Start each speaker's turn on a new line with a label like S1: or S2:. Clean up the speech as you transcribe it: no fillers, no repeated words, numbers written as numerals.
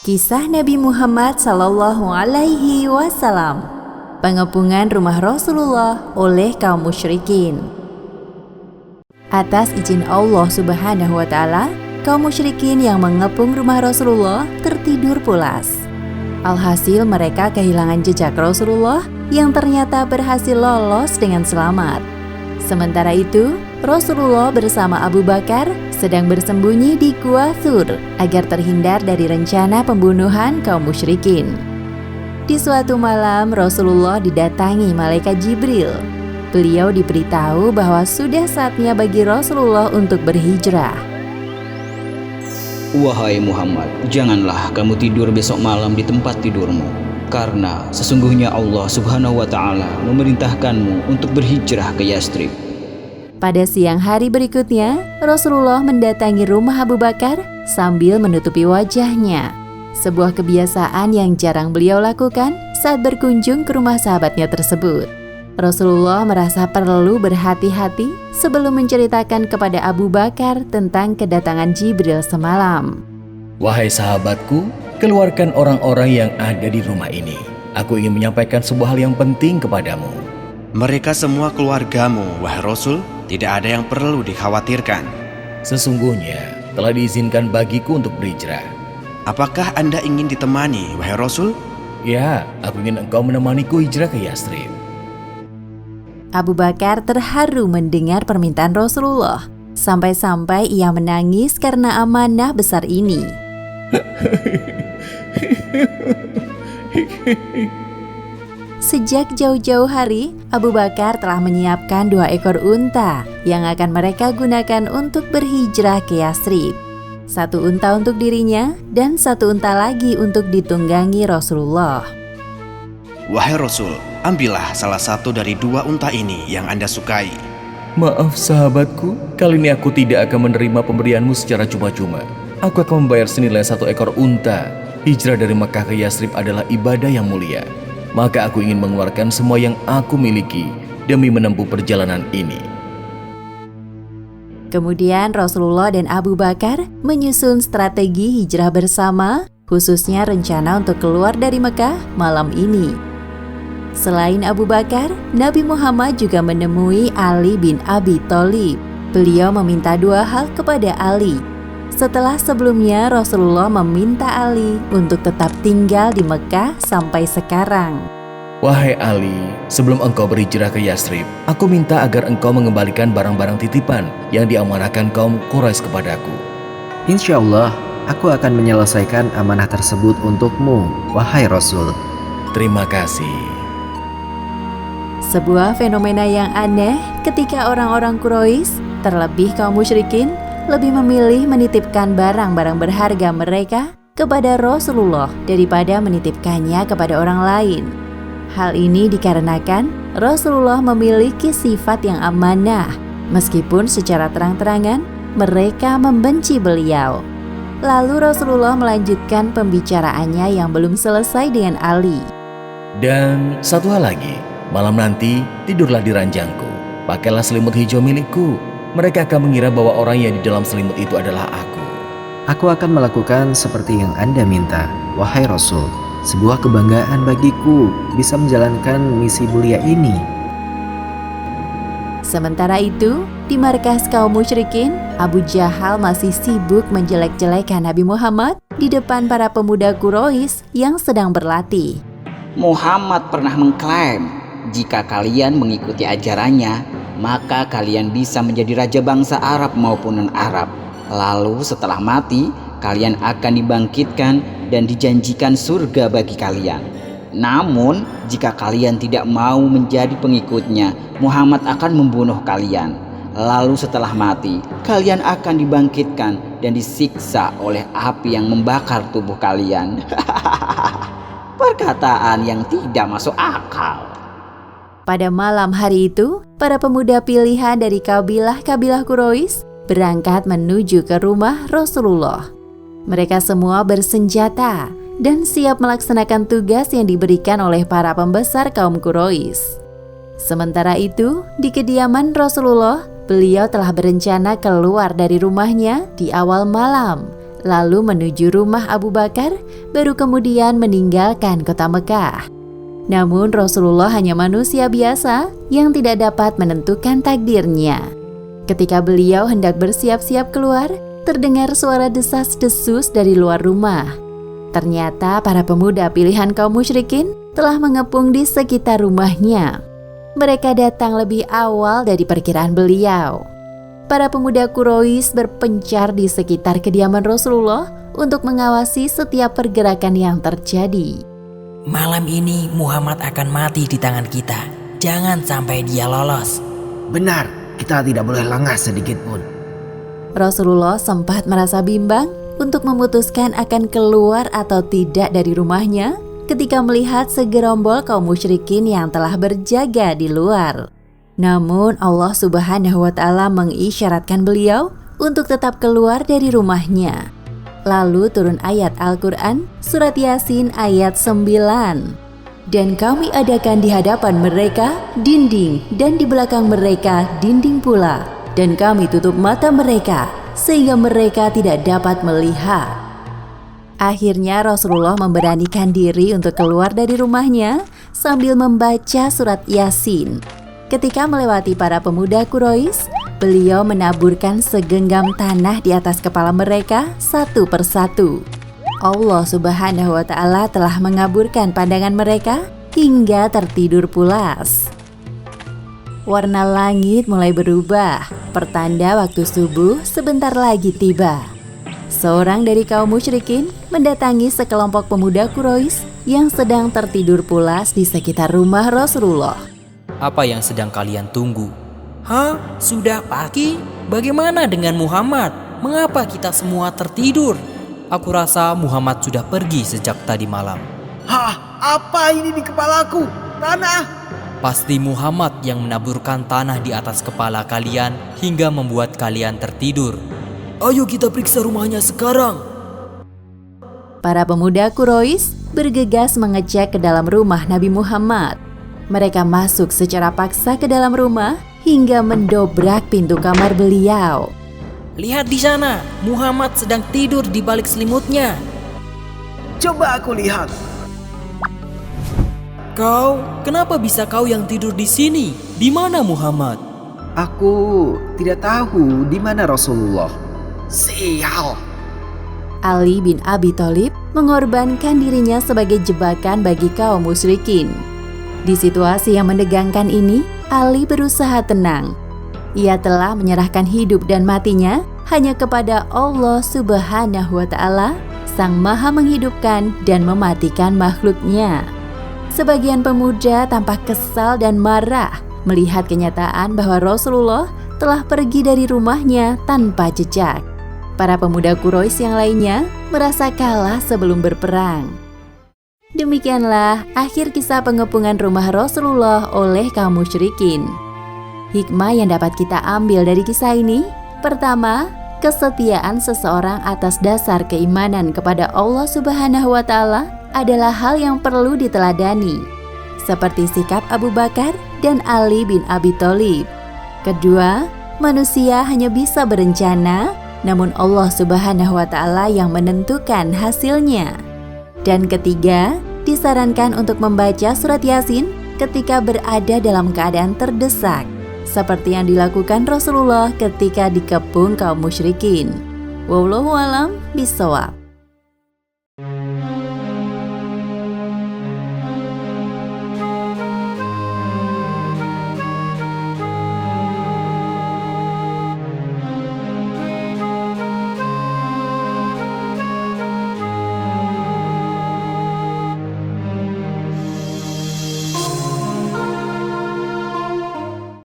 S1: Kisah Nabi Muhammad Sallallahu Alaihi Wasallam. Pengepungan rumah Rasulullah oleh kaum musyrikin. Atas izin Allah Subhanahu wa Ta'ala, kaum musyrikin yang mengepung rumah Rasulullah tertidur pulas. Alhasil mereka kehilangan jejak Rasulullah yang ternyata berhasil lolos dengan selamat. Sementara itu, Rasulullah bersama Abu Bakar sedang bersembunyi di Gua Thur agar terhindar dari rencana pembunuhan kaum musyrikin. Di suatu malam, Rasulullah didatangi malaikat Jibril. Beliau diberitahu bahwa sudah saatnya bagi Rasulullah untuk berhijrah.
S2: Wahai Muhammad, janganlah kamu tidur besok malam di tempat tidurmu, karena sesungguhnya Allah Subhanahu wa Ta'ala memerintahkanmu untuk berhijrah ke Yastrib.
S1: Pada siang hari berikutnya, Rasulullah mendatangi rumah Abu Bakar sambil menutupi wajahnya. Sebuah kebiasaan yang jarang beliau lakukan saat berkunjung ke rumah sahabatnya tersebut. Rasulullah merasa perlu berhati-hati sebelum menceritakan kepada Abu Bakar tentang kedatangan Jibril semalam.
S3: Wahai sahabatku, keluarkan orang-orang yang ada di rumah ini. Aku ingin menyampaikan sebuah hal yang penting kepadamu.
S4: Mereka semua keluargamu, wahai Rasul, tidak ada yang perlu dikhawatirkan.
S3: Sesungguhnya telah diizinkan bagiku untuk berhijrah.
S4: Apakah Anda ingin ditemani, wahai Rasul?
S3: Ya, aku ingin engkau menemaniku hijrah ke Yastrib.
S1: Abu Bakar terharu mendengar permintaan Rasulullah. Sampai-sampai ia menangis karena amanah besar ini. Sejak jauh-jauh hari, Abu Bakar telah menyiapkan 2 ekor unta yang akan mereka gunakan untuk berhijrah ke Yastrib. 1 unta untuk dirinya dan 1 unta lagi untuk ditunggangi Rasulullah.
S4: Wahai Rasul, ambillah salah satu dari 2 unta ini yang Anda sukai.
S3: Maaf sahabatku, kali ini aku tidak akan menerima pemberianmu secara cuma-cuma. Aku akan membayar senilai 1 ekor unta. Hijrah dari Mekah ke Yastrib adalah ibadah yang mulia. Maka aku ingin mengeluarkan semua yang aku miliki demi menempuh perjalanan ini.
S1: Kemudian Rasulullah dan Abu Bakar menyusun strategi hijrah bersama, khususnya rencana untuk keluar dari Mekah malam ini. Selain Abu Bakar, Nabi Muhammad juga menemui Ali bin Abi Thalib. Beliau meminta 2 hal kepada Ali. Setelah sebelumnya Rasulullah meminta Ali untuk tetap tinggal di Mekah sampai sekarang.
S3: Wahai Ali, sebelum engkau berhijrah ke Yastrib, aku minta agar engkau mengembalikan barang-barang titipan yang diamanahkan kaum Quraisy kepadaku.
S5: Insya Allah, aku akan menyelesaikan amanah tersebut untukmu, wahai Rasul.
S3: Terima kasih.
S1: Sebuah fenomena yang aneh ketika orang-orang Quraisy, terlebih kaum musyrikin, lebih memilih menitipkan barang-barang berharga mereka kepada Rasulullah daripada menitipkannya kepada orang lain. Hal ini dikarenakan Rasulullah memiliki sifat yang amanah, meskipun secara terang-terangan mereka membenci beliau. Lalu Rasulullah melanjutkan pembicaraannya yang belum selesai dengan Ali.
S3: Dan satu hal lagi, malam nanti tidurlah di ranjangku. Pakailah selimut hijau milikku. Mereka akan mengira bahwa orang yang di dalam selimut itu adalah aku.
S5: Aku akan melakukan seperti yang Anda minta, wahai Rasul. Sebuah kebanggaan bagiku bisa menjalankan misi mulia ini.
S1: Sementara itu, di markas kaum musyrikin, Abu Jahal masih sibuk menjelek-jelekan Nabi Muhammad di depan para pemuda Quraisy yang sedang berlatih.
S2: Muhammad pernah mengklaim, jika kalian mengikuti ajarannya, maka kalian bisa menjadi raja bangsa Arab maupun non-Arab. Lalu setelah mati, kalian akan dibangkitkan dan dijanjikan surga bagi kalian. Namun, jika kalian tidak mau menjadi pengikutnya, Muhammad akan membunuh kalian. Lalu setelah mati, kalian akan dibangkitkan dan disiksa oleh api yang membakar tubuh kalian. Perkataan yang tidak masuk akal.
S1: Pada malam hari itu, para pemuda pilihan dari kabilah-kabilah Quraisy berangkat menuju ke rumah Rasulullah. Mereka semua bersenjata dan siap melaksanakan tugas yang diberikan oleh para pembesar kaum Quraisy. Sementara itu, di kediaman Rasulullah, beliau telah berencana keluar dari rumahnya di awal malam, lalu menuju rumah Abu Bakar, baru kemudian meninggalkan kota Mekah. Namun Rasulullah hanya manusia biasa yang tidak dapat menentukan takdirnya. Ketika beliau hendak bersiap-siap keluar, terdengar suara desas-desus dari luar rumah. Ternyata para pemuda pilihan kaum musyrikin telah mengepung di sekitar rumahnya. Mereka datang lebih awal dari perkiraan beliau. Para pemuda Quraisy berpencar di sekitar kediaman Rasulullah untuk mengawasi setiap pergerakan yang terjadi.
S6: Malam ini Muhammad akan mati di tangan kita. Jangan sampai dia lolos.
S5: Benar, kita tidak boleh lengah sedikit pun.
S1: Rasulullah sempat merasa bimbang untuk memutuskan akan keluar atau tidak dari rumahnya ketika melihat segerombol kaum musyrikin yang telah berjaga di luar. Namun Allah Subhanahu wa Ta'ala mengisyaratkan beliau untuk tetap keluar dari rumahnya. Lalu turun ayat Al-Quran surat Yasin ayat 9. Dan kami adakan di hadapan mereka dinding dan di belakang mereka dinding pula. Dan kami tutup mata mereka sehingga mereka tidak dapat melihat. Akhirnya Rasulullah memberanikan diri untuk keluar dari rumahnya sambil membaca surat Yasin. Ketika melewati para pemuda Quraisy, beliau menaburkan segenggam tanah di atas kepala mereka satu persatu. Allah Subhanahu wa Ta'ala telah mengaburkan pandangan mereka hingga tertidur pulas. Warna langit mulai berubah, pertanda waktu subuh sebentar lagi tiba. Seorang dari kaum musyrikin mendatangi sekelompok pemuda Quraisy yang sedang tertidur pulas di sekitar rumah Rasulullah.
S6: Apa yang sedang kalian tunggu? Hah? Sudah pagi? Bagaimana dengan Muhammad? Mengapa kita semua tertidur? Aku rasa Muhammad sudah pergi sejak tadi malam.
S7: Hah? Apa ini di kepalaku? Tanah!
S6: Pasti Muhammad yang menaburkan tanah di atas kepala kalian hingga membuat kalian tertidur. Ayo kita periksa rumahnya sekarang.
S1: Para pemuda Quraisy bergegas mengecek ke dalam rumah Nabi Muhammad. Mereka masuk secara paksa ke dalam rumah hingga mendobrak pintu kamar beliau.
S6: Lihat di sana, Muhammad sedang tidur di balik selimutnya.
S7: Coba aku lihat.
S6: Kenapa bisa kau yang tidur di sini? Di mana Muhammad?
S5: Aku tidak tahu di mana Rasulullah.
S7: Sial!
S1: Ali bin Abi Thalib mengorbankan dirinya sebagai jebakan bagi kaum musyrikin. Di situasi yang menegangkan ini, Ali berusaha tenang. Ia telah menyerahkan hidup dan matinya hanya kepada Allah Subhanahu wa Ta'ala, Sang Maha menghidupkan dan mematikan makhluknya. Sebagian pemuda tampak kesal dan marah melihat kenyataan bahwa Rasulullah telah pergi dari rumahnya tanpa jejak. Para pemuda Quraisy yang lainnya merasa kalah sebelum berperang. Demikianlah akhir kisah pengepungan rumah Rasulullah oleh kaum musyrikin. Hikmah yang dapat kita ambil dari kisah ini, pertama, kesetiaan seseorang atas dasar keimanan kepada Allah Subhanahu wa Ta'ala adalah hal yang perlu diteladani, seperti sikap Abu Bakar dan Ali bin Abi Thalib. Kedua, manusia hanya bisa berencana, namun Allah Subhanahu wa Ta'ala yang menentukan hasilnya. Dan ketiga, disarankan untuk membaca surat Yasin ketika berada dalam keadaan terdesak, seperti yang dilakukan Rasulullah ketika dikepung kaum musyrikin. Wallahu a'lam bishawab.